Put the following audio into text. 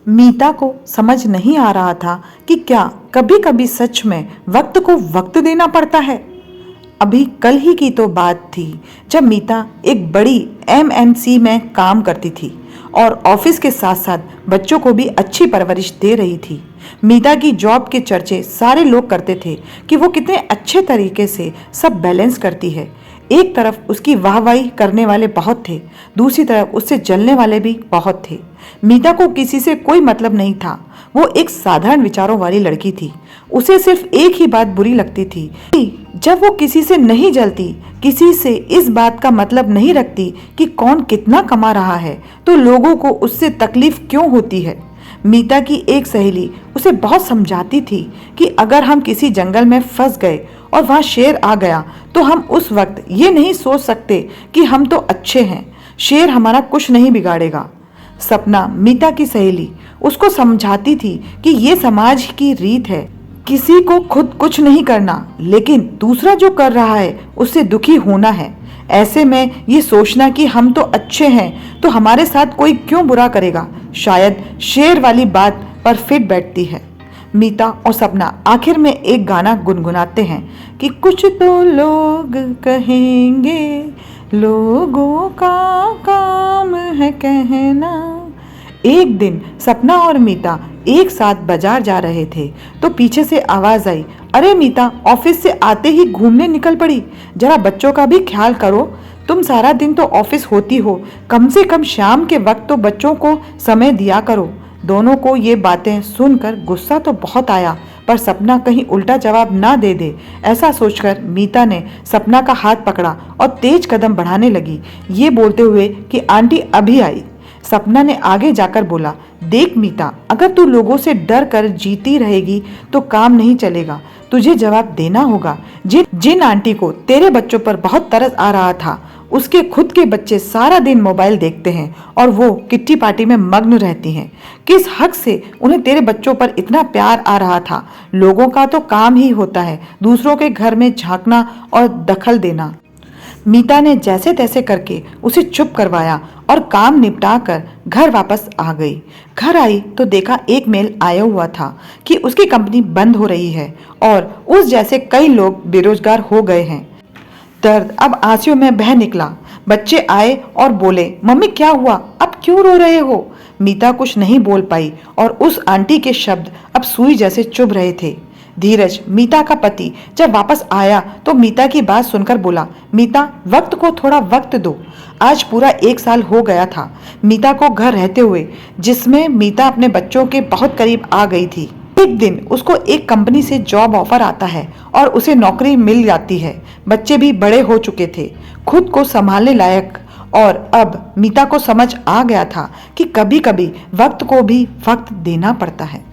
मीता को समझ नहीं आ रहा था कि क्या कभी कभी सच में वक्त को वक्त देना पड़ता है। अभी कल ही की तो बात थी जब मीता एक बड़ी एमएनसी में काम करती थी और ऑफिस के साथ साथ बच्चों को भी अच्छी परवरिश दे रही थी। मीता की जॉब के चर्चे सारे लोग करते थे कि वो कितने अच्छे तरीके से सब बैलेंस करती है। एक तरफ उसकी वाहवाही करने वाले बहुत थे, दूसरी तरफ उससे जलने वाले भी बहुत थे। मीता को किसी से कोई मतलब नहीं था। वो एक साधारण विचारों वाली लड़की थी। उसे सिर्फ एक ही बात बुरी लगती थी कि जब वो किसी से नहीं जलती, किसी से इस बात का मतलब नहीं रखती कि कौन कितना कमा रहा है, तो लोगों को उससे तकलीफ क्यों होती है। मीता की एक सहेली उसे बहुत समझाती थी कि अगर हम किसी जंगल में फंस गए और वहां शेर आ गया तो हम उस वक्त ये नहीं सोच सकते कि हम तो अच्छे हैं, शेर हमारा कुछ नहीं बिगाड़ेगा। सपना, मीता की सहेली, उसको समझाती थी कि ये समाज की रीत है, किसी को खुद कुछ नहीं करना, लेकिन दूसरा जो कर रहा है उससे दुखी होना है। ऐसे में ये सोचना कि हम तो अच्छे हैं तो हमारे साथ कोई क्यों बुरा करेगा, शायद शेर वाली बात पर फिट बैठती है। मीता और सपना आखिर में एक गाना गुनगुनाते हैं कि कुछ तो लोग कहेंगे, लोगों का काम है कहना। एक दिन सपना और मीता एक साथ बाजार जा रहे थे तो पीछे से आवाज आई, अरे मीता, ऑफिस से आते ही घूमने निकल पड़ी, जरा बच्चों का भी ख्याल करो। तुम सारा दिन तो ऑफिस होती हो, कम से कम शाम के वक्त तो बच्चों को समय दिया करो। दोनों को ये बातें सुनकर गुस्सा तो बहुत आया, पर सपना कहीं उल्टा जवाब ना दे दे, ऐसा सोचकर मीता ने सपना का हाथ पकड़ा और तेज कदम बढ़ाने लगी, ये बोलते हुए कि आंटी अभी आई। सपना ने आगे जाकर बोला, देख मीता, अगर तू लोगों से डर कर जीती रहेगी तो काम नहीं चलेगा, तुझे जवाब देना होगा। जिन आंटी को तेरे बच्चों पर बहुत तरस आ रहा था, उसके खुद के बच्चे सारा दिन मोबाइल देखते हैं और वो किट्टी पार्टी में मग्न रहती हैं। किस हक से उन्हें तेरे बच्चों पर इतना प्यार आ रहा था। लोगों का तो काम ही होता है दूसरों के घर में झांकना और दखल देना। मीता ने जैसे तैसे करके उसे चुप करवाया और काम निपटा कर घर वापस आ गई। घर आई तो देखा एक मेल आया हुआ था कि उसकी कंपनी बंद हो रही है और उस जैसे कई लोग बेरोजगार हो गए हैं। दर्द अब आंसुओं में बह निकला। बच्चे आए और बोले, मम्मी क्या हुआ, अब क्यों रो रहे हो। मीता कुछ नहीं बोल पाई और उस आंटी के शब्द अब सुई जैसे चुभ रहे थे। धीरज, मीता का पति, जब वापस आया तो मीता की बात सुनकर बोला, मीता, वक्त को थोड़ा वक्त दो। आज पूरा 1 साल हो गया था मीता को घर रहते हुए, जिसमें मीता अपने बच्चों के बहुत करीब आ गई थी। एक दिन उसको एक कंपनी से जॉब ऑफर आता है और उसे नौकरी मिल जाती है। बच्चे भी बड़े हो चुके थे, खुद को संभालने लायक, और अब मीता को समझ आ गया था कि कभी कभी वक्त को भी वक्त देना पड़ता है।